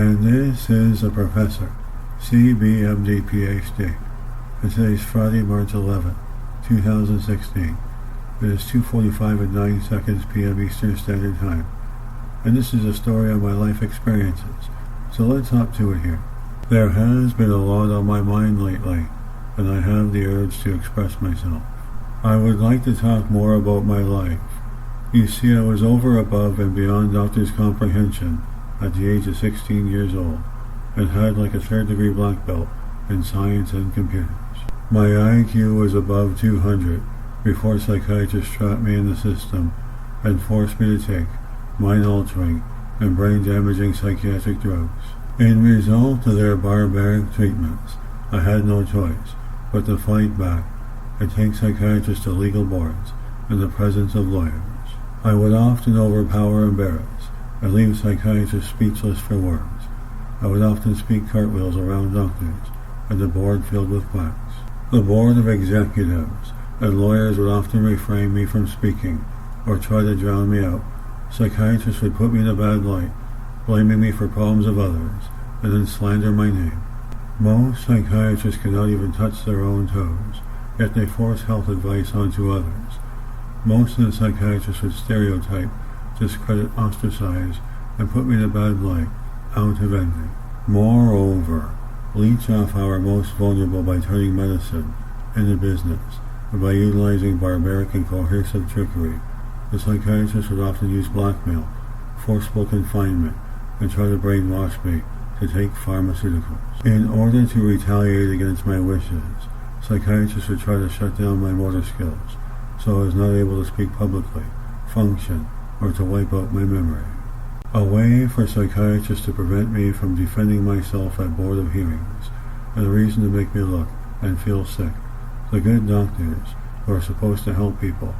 And this is a professor, CBMD PhD. And today's Friday, March 11, 2016. It is 2:45 and 9 seconds p.m. Eastern Standard Time. And this is a story on my life experiences. So let's hop to it here. There has been a lot on my mind lately, and I have the urge to express myself. I would like to talk more about my life. You see, I was over, above, and beyond doctor's comprehension at the age of 16 years old, and had like a third-degree black belt in science and computers. My IQ was above 200 before psychiatrists trapped me in the system and forced me to take mind-altering and brain-damaging psychiatric drugs. In result of their barbaric treatments, I had no choice but to fight back and take psychiatrists to legal boards in the presence of lawyers. I would often overpower, embarrass, and leave psychiatrists speechless for words. I would often speak cartwheels around doctors and the board filled with quacks. The board of executives and lawyers would often refrain me from speaking or try to drown me out. Psychiatrists would put me in a bad light, blaming me for problems of others, and then slander my name. Most psychiatrists cannot even touch their own toes, yet they force health advice onto others. Most of the psychiatrists would stereotype, discredit, ostracize, and put me in a bad light, out of envy. Moreover, leech off our most vulnerable by turning medicine into business, and by utilizing barbaric and coercive trickery. The psychiatrists would often use blackmail, forcible confinement, and try to brainwash me to take pharmaceuticals. In order to retaliate against my wishes, psychiatrists would try to shut down my motor skills, so I was not able to speak publicly, function, or to wipe out my memory. A way for psychiatrists to prevent me from defending myself at board of hearings, and a reason to make me look and feel sick. The good doctors, who are supposed to help people,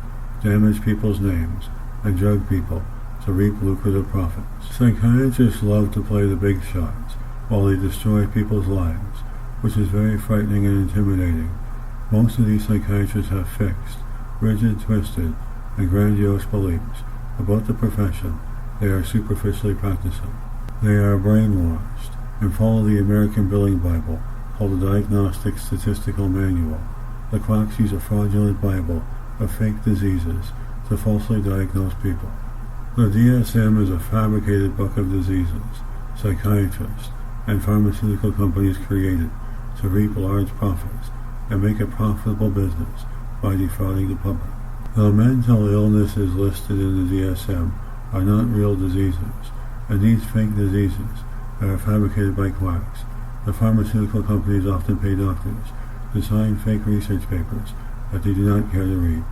damage people's names, and drug people to reap lucrative profits. Psychiatrists love to play the big shots while they destroy people's lives, which is very frightening and intimidating. Most of these psychiatrists have fixed, rigid, twisted, and grandiose beliefs about the profession they are superficially practicing. They are brainwashed and follow the American Billing Bible, called the Diagnostic Statistical Manual. The quacks use a fraudulent Bible of fake diseases to falsely diagnose people. The DSM is a fabricated book of diseases psychiatrists and pharmaceutical companies created to reap large profits and make a profitable business by defrauding the public. The mental illnesses listed in the DSM are not real diseases, and these fake diseases that are fabricated by quacks. The pharmaceutical companies often pay doctors to sign fake research papers that they do not care to read.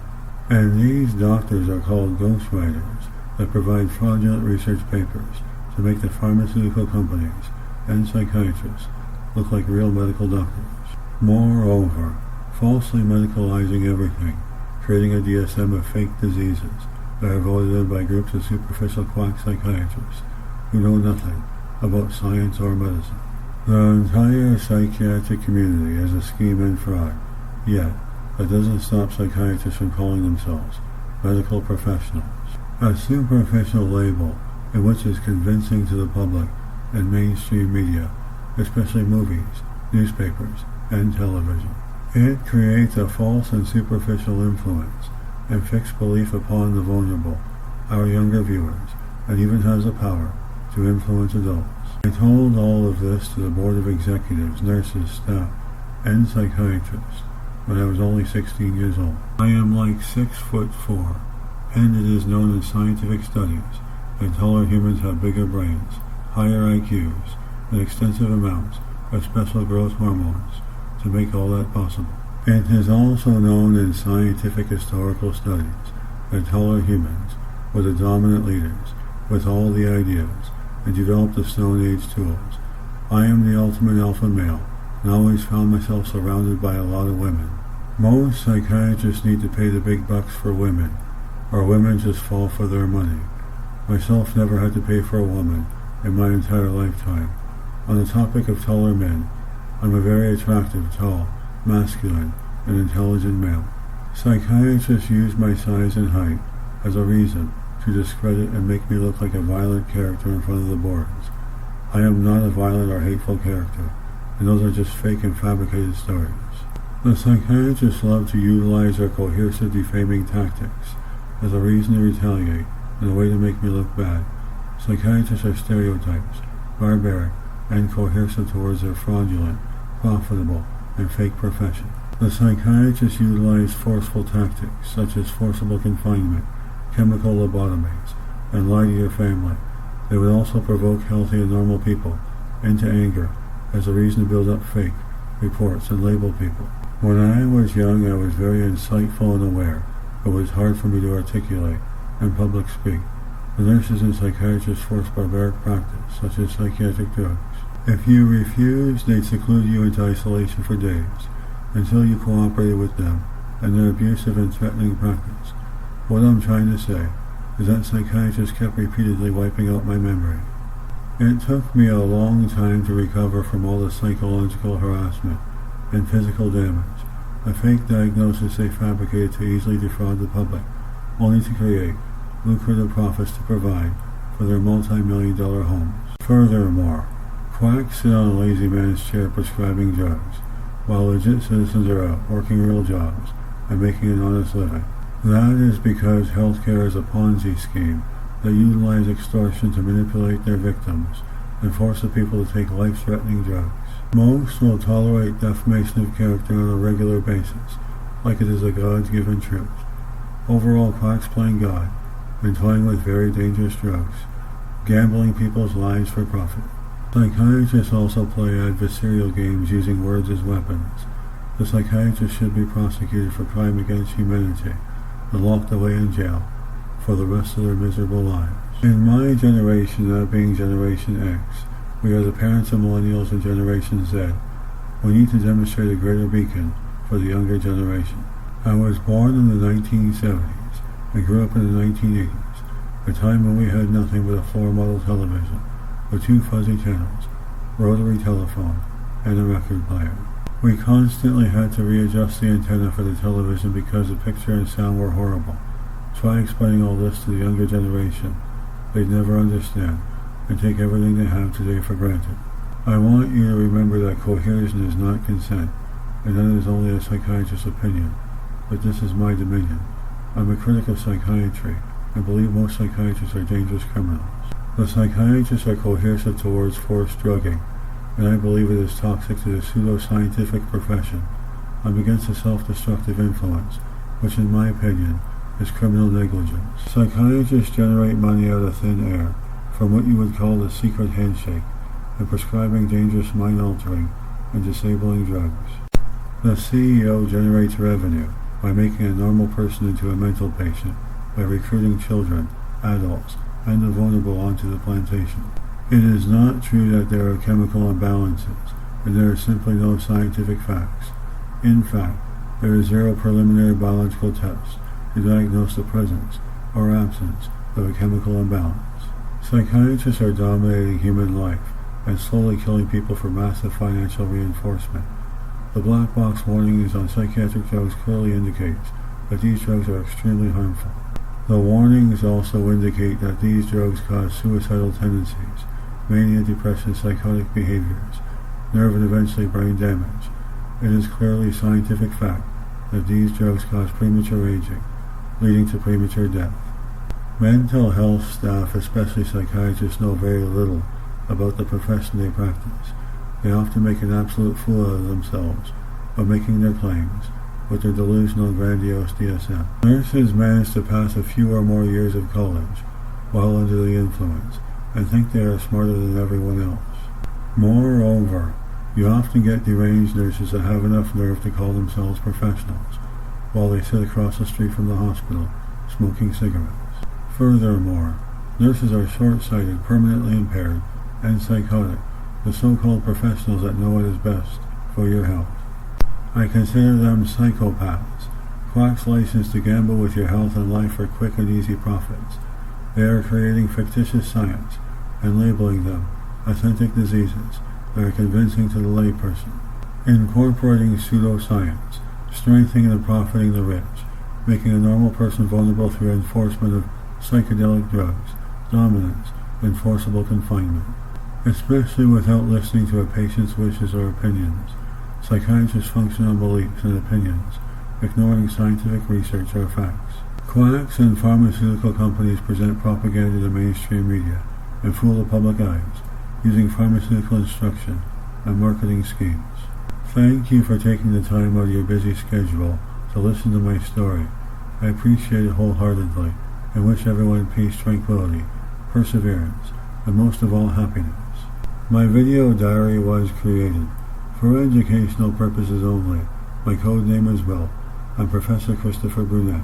And these doctors are called ghostwriters that provide fraudulent research papers to make the pharmaceutical companies and psychiatrists look like real medical doctors. Moreover, falsely medicalizing everything, creating a DSM of fake diseases that are voted in by groups of superficial quack psychiatrists who know nothing about science or medicine. The entire psychiatric community is a scheme and fraud, yet that doesn't stop psychiatrists from calling themselves medical professionals. A superficial label in which is convincing to the public and mainstream media, especially movies, newspapers, and television. It creates a false and superficial influence and fixed belief upon the vulnerable, our younger viewers, and even has the power to influence adults. I told all of this to the board of executives, nurses, staff, and psychiatrists when I was only 16 years old. I am like 6'4", and it is known in scientific studies that taller humans have bigger brains, higher IQs, and extensive amounts of special growth hormones to make all that possible. It is also known in scientific historical studies that taller humans were the dominant leaders with all the ideas and developed the Stone Age tools. I am the ultimate alpha male and always found myself surrounded by a lot of women. Most psychiatrists need to pay the big bucks for women, or women just fall for their money. Myself never had to pay for a woman in my entire lifetime. On the topic of taller men, I'm a very attractive, tall, masculine, and intelligent male. Psychiatrists use my size and height as a reason to discredit and make me look like a violent character in front of the boards. I am not a violent or hateful character, and those are just fake and fabricated stories. The psychiatrists love to utilize their coercive defaming tactics as a reason to retaliate and a way to make me look bad. Psychiatrists are stereotypes, barbaric, and coercive towards their fraudulent, profitable, and fake profession. The psychiatrists utilize forceful tactics such as forcible confinement, chemical lobotomies, and lie to your family. They would also provoke healthy and normal people into anger as a reason to build up fake reports and label people. When I was young, I was very insightful and aware, but it was hard for me to articulate and public speak. The nurses and psychiatrists forced barbaric practice, such as psychiatric drugs. If you refused, they'd seclude you into isolation for days, until you cooperated with them and their abusive and threatening practice. What I'm trying to say is that psychiatrists kept repeatedly wiping out my memory. It took me a long time to recover from all the psychological harassment and physical damage, a fake diagnosis they fabricated to easily defraud the public, only to create lucrative profits to provide for their multi-million-dollar homes. Furthermore, quacks sit on a lazy man's chair prescribing drugs, while legit citizens are out working real jobs and making an honest living. That is because healthcare is a Ponzi scheme that utilizes extortion to manipulate their victims and force the people to take life-threatening drugs. Most will tolerate defamation of character on a regular basis, like it is a God-given truth. Overall, quacks playing God and toying with very dangerous drugs, gambling people's lives for profit. Psychiatrists also play adversarial games using words as weapons. The psychiatrist should be prosecuted for crime against humanity and locked away in jail for the rest of their miserable lives. In my generation, that being Generation X, we are the parents of millennials and Generation Z. We need to demonstrate a greater beacon for the younger generation. I was born in the 1970s and grew up in the 1980s, a time when we had nothing but a floor model television with 2 fuzzy channels, rotary telephone, and a record player. We constantly had to readjust the antenna for the television because the picture and sound were horrible. Try explaining all this to the younger generation. They'd never understand and take everything they have today for granted. I want you to remember that coercion is not consent, and that is only a psychiatrist's opinion, but this is my dominion. I'm a critic of psychiatry and believe most psychiatrists are dangerous criminals. The psychiatrists are coercive towards forced drugging, and I believe it is toxic to the pseudo-scientific profession. I'm against the self-destructive influence, which in my opinion is criminal negligence. Psychiatrists generate money out of thin air from what you would call the secret handshake and prescribing dangerous mind-altering and disabling drugs. The CEO generates revenue by making a normal person into a mental patient by recruiting children, adults, and the vulnerable onto the plantation. It is not true that there are chemical imbalances, and there are simply no scientific facts. In fact, there is zero preliminary biological tests to diagnose the presence or absence of a chemical imbalance. Psychiatrists are dominating human life and slowly killing people for massive financial reinforcement. The black box warnings on psychiatric drugs clearly indicates that these drugs are extremely harmful. The warnings also indicate that these drugs cause suicidal tendencies, mania, depression, psychotic behaviors, nerve and eventually brain damage. It is clearly scientific fact that these drugs cause premature aging, leading to premature death. Mental health staff, especially psychiatrists, know very little about the profession they practice. They often make an absolute fool out of themselves by making their claims with their delusional, grandiose DSM. Nurses manage to pass a few or more years of college while under the influence and think they are smarter than everyone else. Moreover, you often get deranged nurses that have enough nerve to call themselves professionals while they sit across the street from the hospital smoking cigarettes. Furthermore, nurses are short-sighted, permanently impaired, and psychotic, the so-called professionals that know what is best for your health. I consider them psychopaths, quacks licensed to gamble with your health and life for quick and easy profits. They are creating fictitious science and labeling them authentic diseases that are convincing to the layperson, incorporating pseudoscience, strengthening and profiting the rich, making a normal person vulnerable through enforcement of psychedelic drugs, dominance, and forcible confinement. especially without listening to a patient's wishes or opinions. Psychiatrists function on beliefs and opinions, ignoring scientific research or facts. Quacks and pharmaceutical companies present propaganda to mainstream media and fool the public eyes using pharmaceutical instruction and marketing schemes. Thank you for taking the time out of your busy schedule to listen to my story. I appreciate it wholeheartedly and wish everyone peace, tranquility, perseverance, and most of all happiness. My video diary was created for educational purposes only. My code name is Will. I'm Professor Christopher Brunet,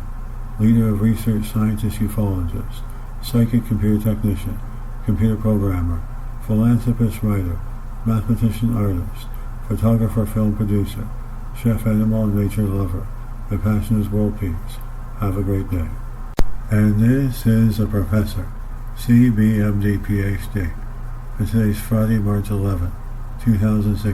leader of research scientist, ufologist, psychic computer technician, computer programmer, philanthropist writer, mathematician artist, photographer film producer, chef animal and nature lover. My passion is world peace. Have a great day. And this is a Professor, CBMD PhD, and today's Friday, March 11, 2016.